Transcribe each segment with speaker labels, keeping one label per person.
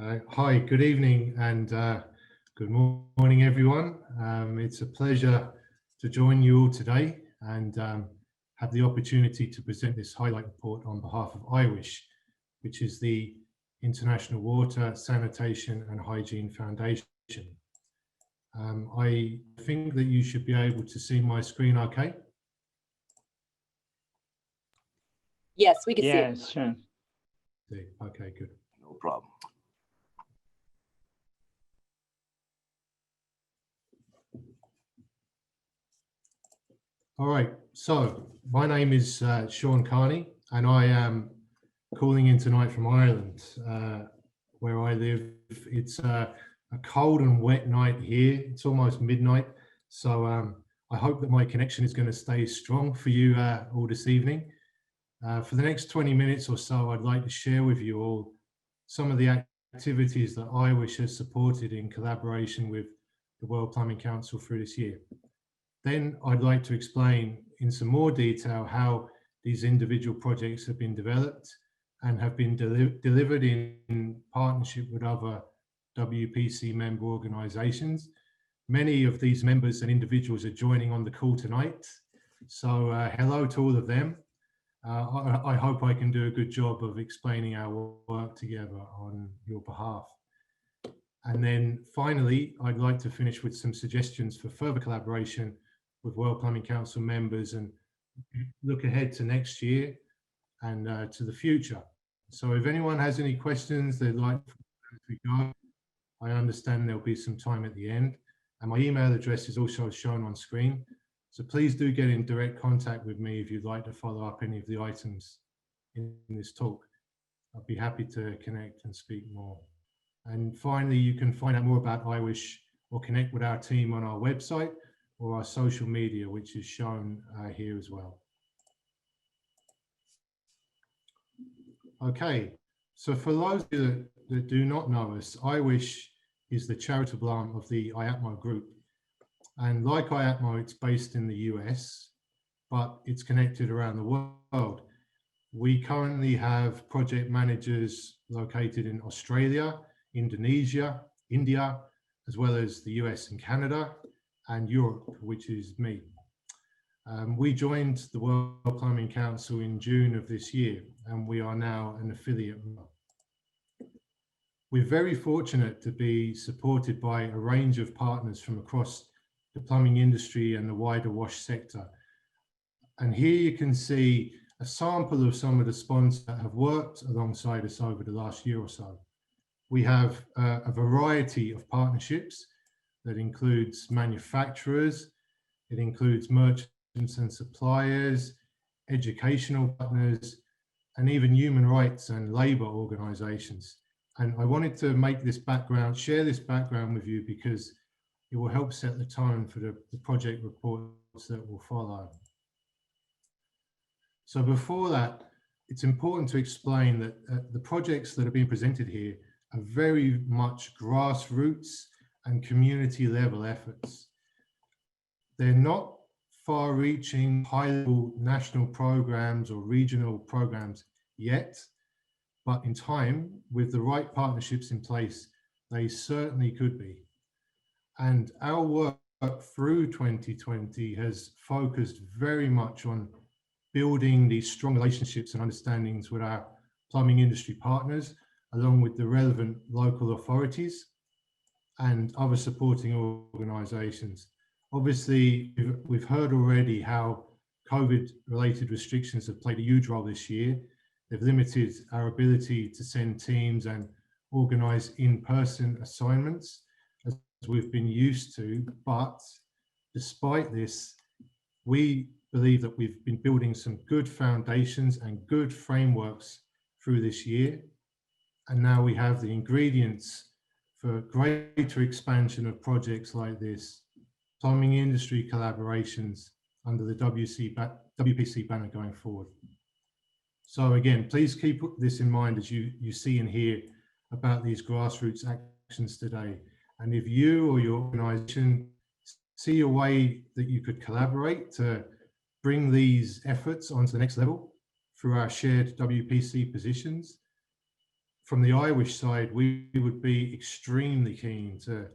Speaker 1: Hi, good evening and good morning, everyone. It's a pleasure to join you all today and have the opportunity to present this highlight report on behalf of IWSH, which is the International Water, Sanitation and Hygiene Foundation. I think that you should be able to see my screen okay?
Speaker 2: Yes, we can see it.
Speaker 3: Yes, sure.
Speaker 1: Okay, good.
Speaker 4: No problem.
Speaker 1: All right, so my name is Sean Carney and I am calling in tonight from Ireland, where I live. It's a cold and wet night here. It's almost midnight, so I hope that my connection is going to stay strong for you all this evening. For the next 20 minutes or so, I'd like to share with you all some of the activities that IWSH has supported in collaboration with the World Plumbing Council through this year. Then I'd like to explain in some more detail how these individual projects have been developed and have been delivered in partnership with other WPC member organisations. Many of these members and individuals are joining on the call tonight. So hello to all of them. I hope I can do a good job of explaining our work together on your behalf. And then finally, I'd like to finish with some suggestions for further collaboration with World Plumbing Council members and look ahead to next year and to the future. So if anyone has any questions they'd like to go, I understand there'll be some time at the end. And my email address is also shown on screen. So please do get in direct contact with me if you'd like to follow up any of the items in this talk. I'd be happy to connect and speak more. And finally, you can find out more about IWSH or connect with our team on our website or our social media, which is shown here as well. Okay, so for those of you that do not know us, IWSH is the charitable arm of the IAPMO group. And like IAPMO, it's based in the US, but it's connected around the world. We currently have project managers located in Australia, Indonesia, India, as well as the US and Canada, and Europe, which is me. We joined the World Plumbing Council in June of this year, and we are now an affiliate. We're very fortunate to be supported by a range of partners from across the plumbing industry and the wider WASH sector. And here you can see a sample of some of the sponsors that have worked alongside us over the last year or so. We have a variety of partnerships that includes manufacturers, it includes merchants and suppliers, educational partners, and even human rights and labor organizations. And I wanted to make this background, share this background with you because it will help set the tone for the project reports that will follow. So before that, it's important to explain that the projects that are being presented here are very much grassroots and community level efforts. They're not far-reaching, high-level national programs or regional programs yet, but in time, with the right partnerships in place, they certainly could be. And our work through 2020 has focused very much on building these strong relationships and understandings with our plumbing industry partners, along with the relevant local authorities and other supporting organisations. Obviously, we've heard already how COVID-related restrictions have played a huge role this year. They've limited our ability to send teams and organise in-person assignments as we've been used to, but despite this, we believe that we've been building some good foundations and good frameworks through this year. And now we have the ingredients for greater expansion of projects like this, plumbing industry collaborations under the WPC banner going forward. So again, please keep this in mind as you see and hear about these grassroots actions today. And if you or your organisation see a way that you could collaborate to bring these efforts onto the next level through our shared WPC positions, from the IWSH side, we would be extremely keen to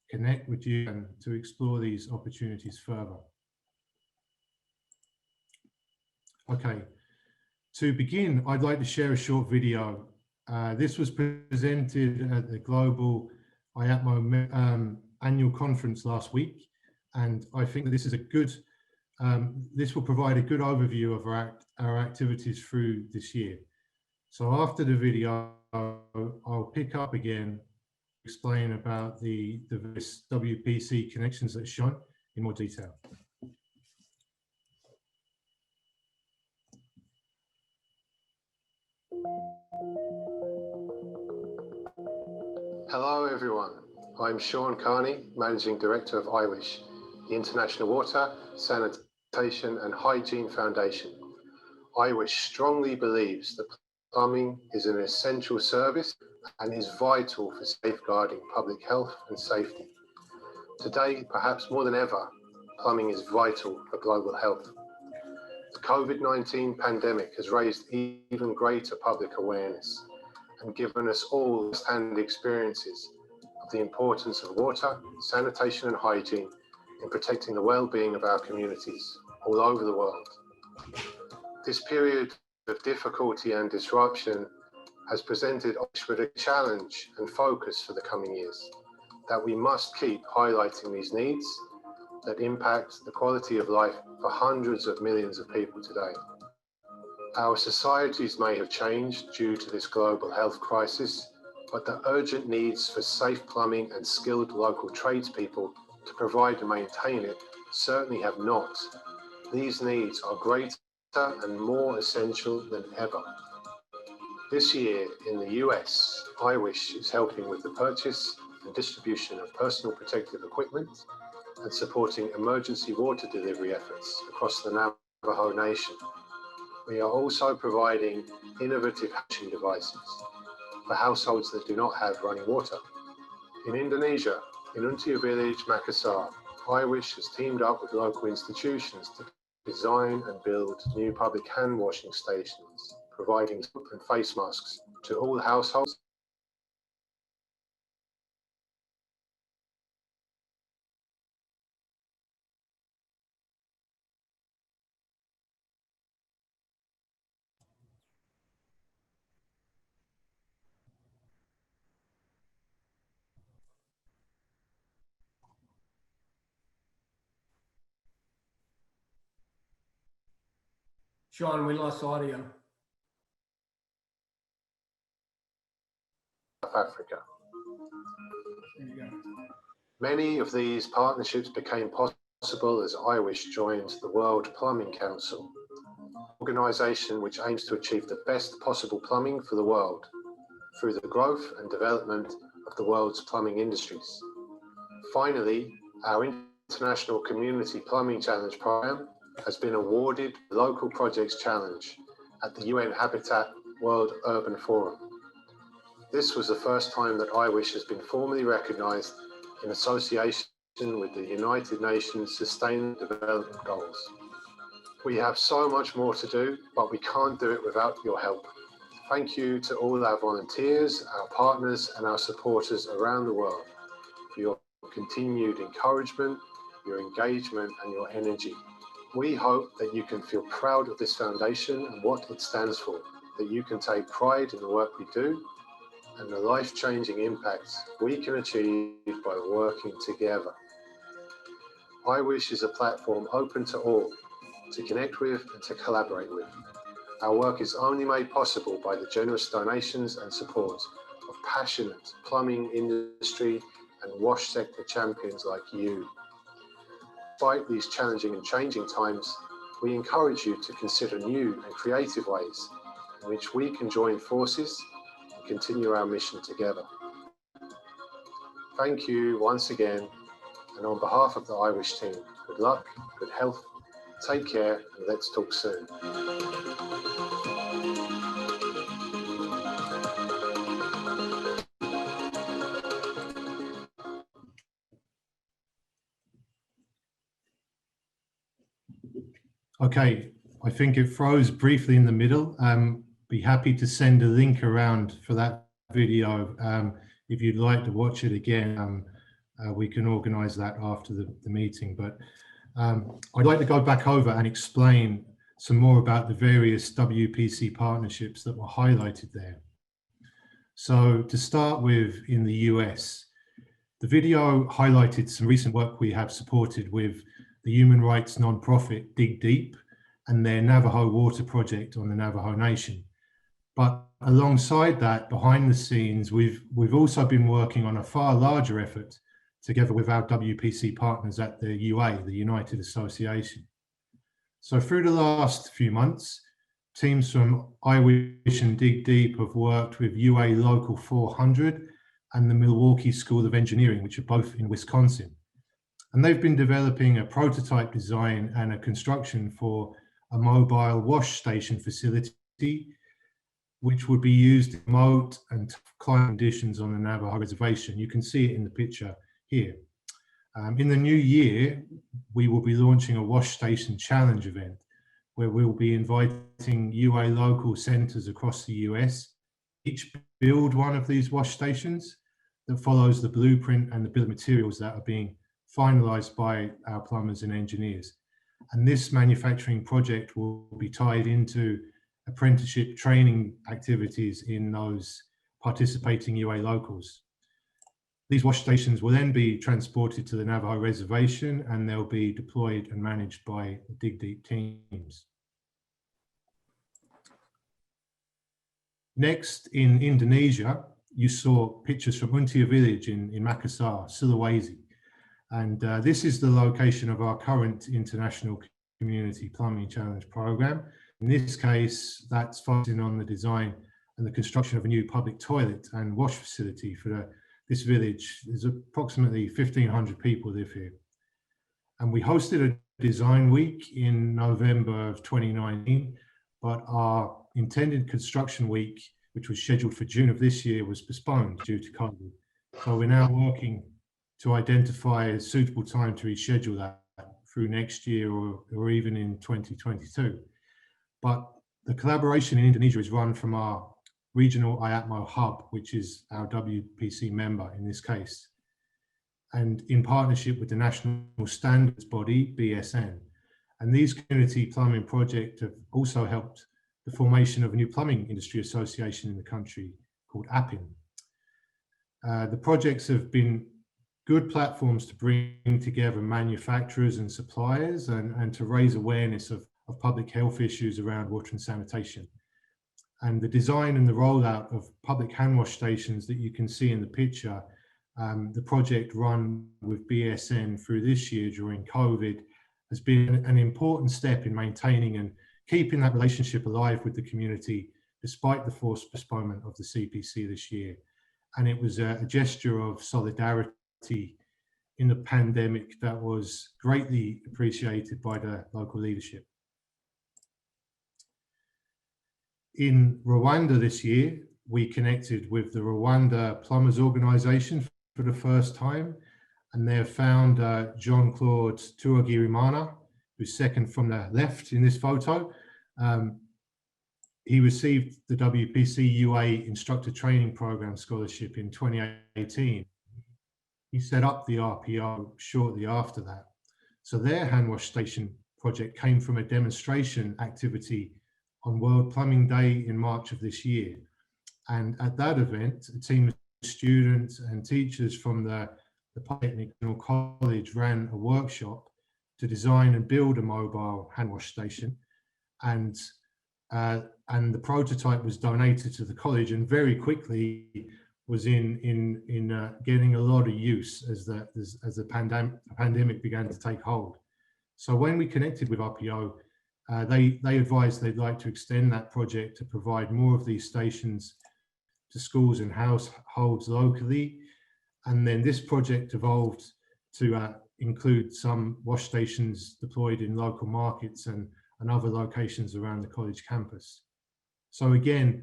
Speaker 1: connect with you and to explore these opportunities further. Okay, to begin, I'd like to share a short video. This was presented at the Global IAPMO annual conference last week, and I think that this is a good, this will provide a good overview of our activities through this year. So after the video, I'll pick up again, explain about the various WPC connections that are shown in more detail.
Speaker 3: Hello everyone, I'm Sean Carney, Managing Director of IWSH, the International Water, Sanitation and Hygiene Foundation. IWSH strongly believes that plumbing is an essential service and is vital for safeguarding public health and safety. Today, perhaps more than ever, plumbing is vital for global health. The COVID-19 pandemic has raised even greater public awareness and given us all first-hand experiences of the importance of water, sanitation and hygiene in protecting the well-being of our communities all over the world. This period of difficulty and disruption has presented Oxford a challenge and focus for the coming years, that we must keep highlighting these needs that impact the quality of life for hundreds of millions of people today. Our societies may have changed due to this global health crisis, but the urgent needs for safe plumbing and skilled local tradespeople to provide and maintain it certainly have not. These needs are greater and more essential than ever. This year in the US, IWSH is helping with the purchase and distribution of personal protective equipment and supporting emergency water delivery efforts across the Navajo Nation. We are also providing innovative hatching devices for households that do not have running water. In Indonesia, in Untia village, Makassar, IWSH has teamed up with local institutions to design and build new public hand washing stations, providing soap and face masks to all households.
Speaker 4: Sean, we lost audio.
Speaker 3: South Africa.
Speaker 4: There you go.
Speaker 3: Many of these partnerships became possible as IWSH joined the World Plumbing Council, an organisation which aims to achieve the best possible plumbing for the world through the growth and development of the world's plumbing industries. Finally, our International Community Plumbing Challenge programme has been awarded the Local Projects Challenge at the UN Habitat World Urban Forum. This was the first time that IWSH has been formally recognised in association with the United Nations Sustainable Development Goals. We have so much more to do, but we can't do it without your help. Thank you to all our volunteers, our partners and our supporters around the world for your continued encouragement, your engagement and your energy. We hope that you can feel proud of this foundation and what it stands for, that you can take pride in the work we do and the life-changing impacts we can achieve by working together. IWSH is a platform open to all, to connect with and to collaborate with. Our work is only made possible by the generous donations and support of passionate plumbing industry and wash sector champions like you. Despite these challenging and changing times, we encourage you to consider new and creative ways in which we can join forces and continue our mission together. Thank you once again, and on behalf of the IWSH team, good luck, good health, take care, and let's talk soon.
Speaker 1: Okay, I think it froze briefly in the middle. Be happy to send a link around for that video. If you'd like to watch it again, we can organise that after the meeting. But I'd like to go back over and explain some more about the various WPC partnerships that were highlighted there. So to start with, in the US, the video highlighted some recent work we have supported with the human rights nonprofit Dig Deep and their Navajo water project on the Navajo Nation. But alongside that, behind the scenes, we've also been working on a far larger effort together with our WPC partners at the UA, the United Association. So through the last few months, teams from IWSH and Dig Deep have worked with UA Local 400 and the Milwaukee School of Engineering, which are both in Wisconsin. And they've been developing a prototype design and a construction for a mobile wash station facility, which would be used in remote and tough climate conditions on the Navajo reservation. You can see it in the picture here. In the new year, we will be launching a wash station challenge event where we'll be inviting UA local centers across the US, each build one of these wash stations that follows the blueprint and the bill of materials that are being finalized by our plumbers and engineers. And this manufacturing project will be tied into apprenticeship training activities in those participating UA locals. These wash stations will then be transported to the Navajo reservation and they'll be deployed and managed by the Dig Deep teams. Next, in Indonesia, you saw pictures from Untia village in Makassar, Sulawesi. And this is the location of our current International Community Plumbing Challenge program. In this case, that's focusing on the design and the construction of a new public toilet and wash facility for this village. There's approximately 1,500 people live here. And we hosted a design week in November of 2019, but our intended construction week, which was scheduled for June of this year, was postponed due to COVID. So we're now working to identify a suitable time to reschedule that through next year or even in 2022. But the collaboration in Indonesia is run from our regional IATMO hub, which is our WPC member in this case, and in partnership with the national standards body, BSN. And these community plumbing projects have also helped the formation of a new plumbing industry association in the country called APIN. The projects have been good platforms to bring together manufacturers and suppliers and to raise awareness of public health issues around water and sanitation. And the design and the rollout of public hand wash stations that you can see in the picture, the project run with BSN through this year during COVID, has been an important step in maintaining and keeping that relationship alive with the community despite the forced postponement of the CPC this year. And it was a gesture of solidarity in the pandemic that was greatly appreciated by the local leadership. In Rwanda this year, we connected with the Rwanda Plumbers Organization for the first time, and their founder, Jean-Claude Tuagirimana, who's second from the left in this photo. He received the WPC UA Instructor Training Program Scholarship in 2018. He set up the RPO shortly after that. So their hand wash station project came from a demonstration activity on World Plumbing Day in March of this year. And at that event, a team of students and teachers from the Polytechnic College ran a workshop to design and build a mobile hand wash station. And the prototype was donated to the college and very quickly was in getting a lot of use as the pandemic began to take hold. So when we connected with RPO, they advised they'd like to extend that project to provide more of these stations to schools and households locally. And then this project evolved to include some wash stations deployed in local markets and other locations around the college campus. So again,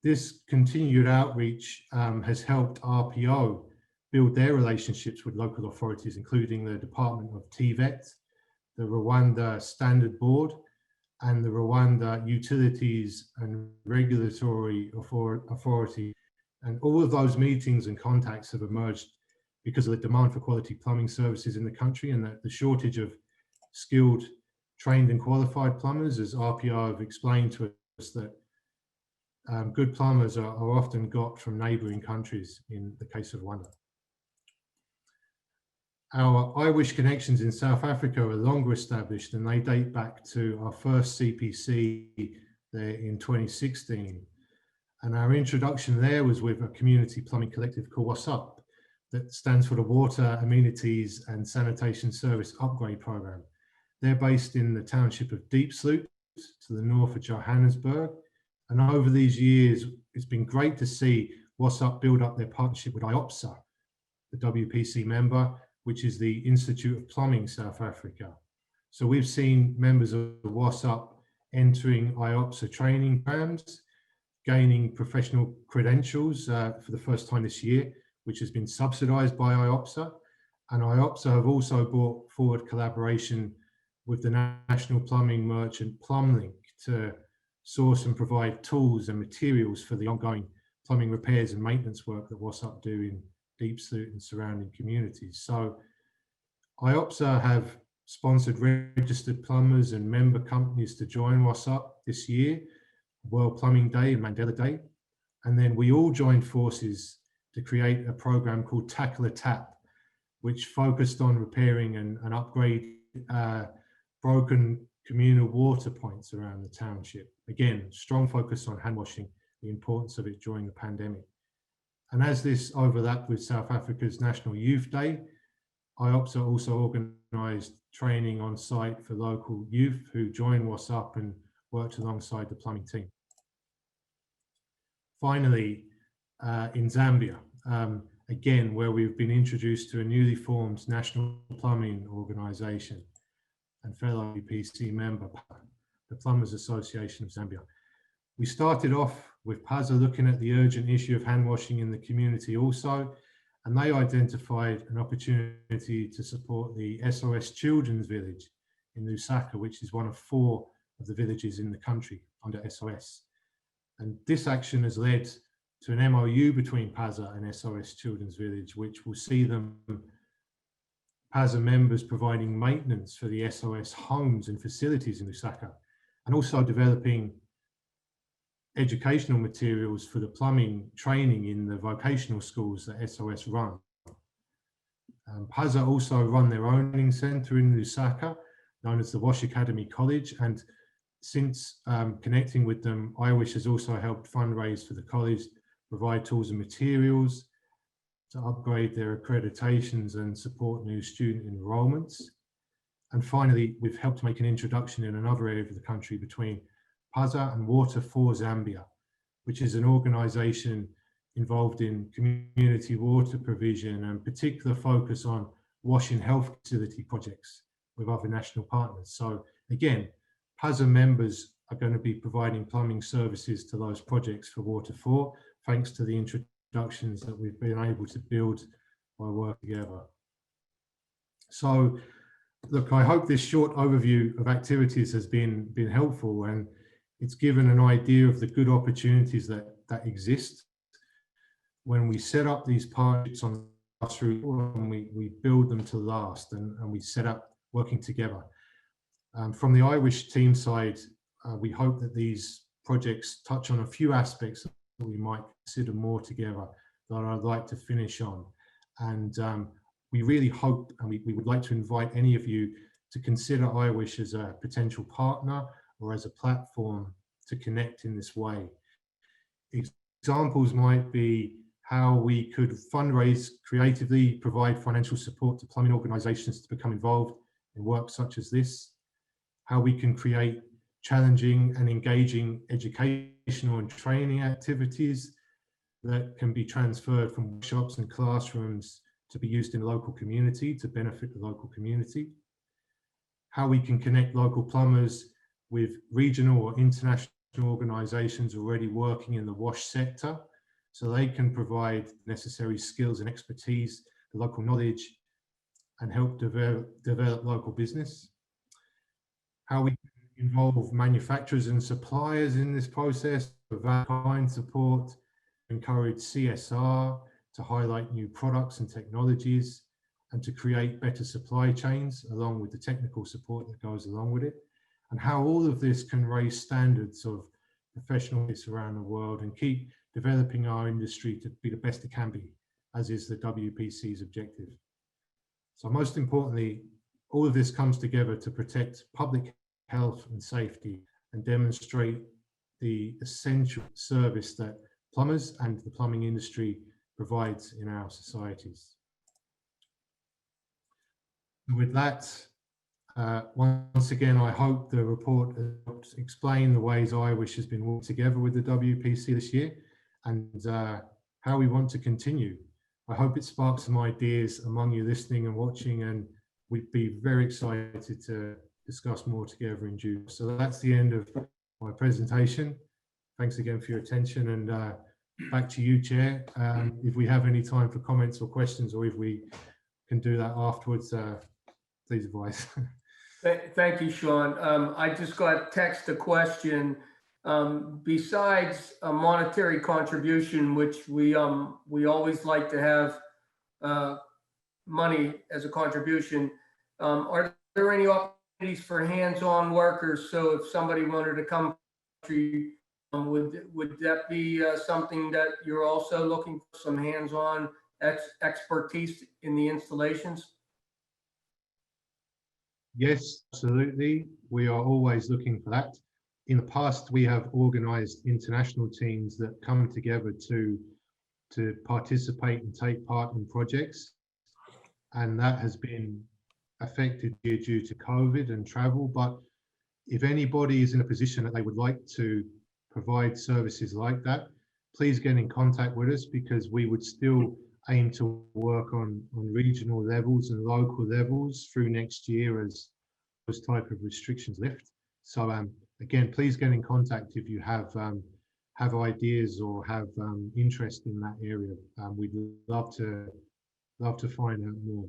Speaker 1: this continued outreach has helped RPO build their relationships with local authorities, including the Department of TVET, the Rwanda Standard Board, and the Rwanda Utilities and Regulatory Authority And all of those meetings and contacts have emerged because of the demand for quality plumbing services in the country, and the shortage of skilled, trained and qualified plumbers, as RPO have explained to us, that good plumbers are often got from neighbouring countries in the case of Rwanda. Our IWSH connections in South Africa are longer established, and they date back to our first CPC there in 2016. And our introduction there was with a community plumbing collective called What's Up, that stands for the Water Amenities and Sanitation Service Upgrade Program. They're based in the township of Diepsloot to the north of Johannesburg. And over these years, it's been great to see What's Up build up their partnership with IWSH, the WPC member, which is the Institute of Plumbing South Africa. So we've seen members of What's Up entering IWSH training programs, gaining professional credentials for the first time this year, which has been subsidized by IWSH. And IWSH have also brought forward collaboration with the National Plumbing Merchant Plumlink to source and provide tools and materials for the ongoing plumbing repairs and maintenance work that What's Up do in Diepsloot and surrounding communities. So IWSH have sponsored registered plumbers and member companies to join What's Up this year, World Plumbing Day and Mandela Day. And then we all joined forces to create a program called Tackle a Tap, which focused on repairing and upgrade broken communal water points around the township. Again, strong focus on hand washing, the importance of it during the pandemic. And as this overlapped with South Africa's National Youth Day, IWSH also organised training on site for local youth who joined What's Up and worked alongside the plumbing team. Finally, in Zambia, again, where we've been introduced to a newly formed national plumbing organisation and fellow WPC member, the Plumbers Association of Zambia. We started off with PAZA looking at the urgent issue of hand washing in the community also, and they identified an opportunity to support the SOS Children's Village in Lusaka, which is one of 4 of the villages in the country under SOS. And this action has led to an MOU between PAZA and SOS Children's Village, which will see them, PAZA members, providing maintenance for the SOS homes and facilities in Lusaka, and also developing educational materials for the plumbing training in the vocational schools that SOS run. PAZA also run their own training centre in Lusaka, known as the Wash Academy College, and since connecting with them, IWSH has also helped fundraise for the college, provide tools and materials to upgrade their accreditations and support new student enrolments. And finally, we've helped make an introduction in another area of the country between PAZA and Water for Zambia, which is an organisation involved in community water provision and particular focus on washing health facility projects with other national partners. So again, PAZA members are going to be providing plumbing services to those projects for Water for, thanks to the introductions that we've been able to build by working together. So look, I hope this short overview of activities has been helpful, and it's given an idea of the good opportunities that exist when we set up these partnerships on grassroots, and we build them to last, and we set up working together. From the IWSH team side, we hope that these projects touch on a few aspects that we might consider more together that I'd like to finish on. And we really hope, and we would like to invite any of you to consider IWSH as a potential partner or as a platform to connect in this way. Examples might be how we could fundraise creatively, provide financial support to plumbing organisations to become involved in work such as this, how we can create challenging and engaging educational and training activities that can be transferred from workshops and classrooms to be used in the local community to benefit the local community, how we can connect local plumbers with regional or international organisations already working in the wash sector, so they can provide necessary skills and expertise, the local knowledge, and help develop local business. How we involve manufacturers and suppliers in this process, provide kind support, encourage CSR, to highlight new products and technologies, and to create better supply chains along with the technical support that goes along with it, and how all of this can raise standards of professionals around the world and keep developing our industry to be the best it can be, as is the WPC's objective. So most importantly, all of this comes together to protect public health and safety and demonstrate the essential service that plumbers and the plumbing industry provides in our societies. And with that, once again, I hope the report helps explain the ways IWSH has been working together with the WPC this year and how we want to continue. I hope it sparks some ideas among you listening and watching, and we'd be very excited to discuss more together in due. So that's the end of my presentation. Thanks again for your attention, and back to you, Chair. If we have any time for comments or questions, or if we can do that afterwards, please advise.
Speaker 4: Thank you, Sean. I just got text a question. Besides a monetary contribution, which we always like to have money as a contribution, are there any opportunities for hands-on workers? So if somebody wanted to come, would that be something that you're also looking for, some hands-on expertise in the installations?
Speaker 1: Yes, absolutely. We are always looking for that. In the past, we have organized international teams that come together to participate and take part in projects. And that has been affected here due to COVID and travel. But if anybody is in a position that they would like to provide services like that, please get in contact with us, because we would still aim to work on regional levels and local levels through next year as those type of restrictions lift. So again, please get in contact if you have ideas or have interest in that area. We'd love to find out more.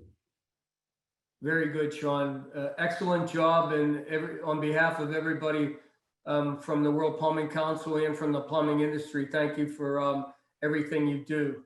Speaker 4: Very good, Sean. Excellent job, and on behalf of everybody from the World Plumbing Council and from the plumbing industry, thank you for everything you do.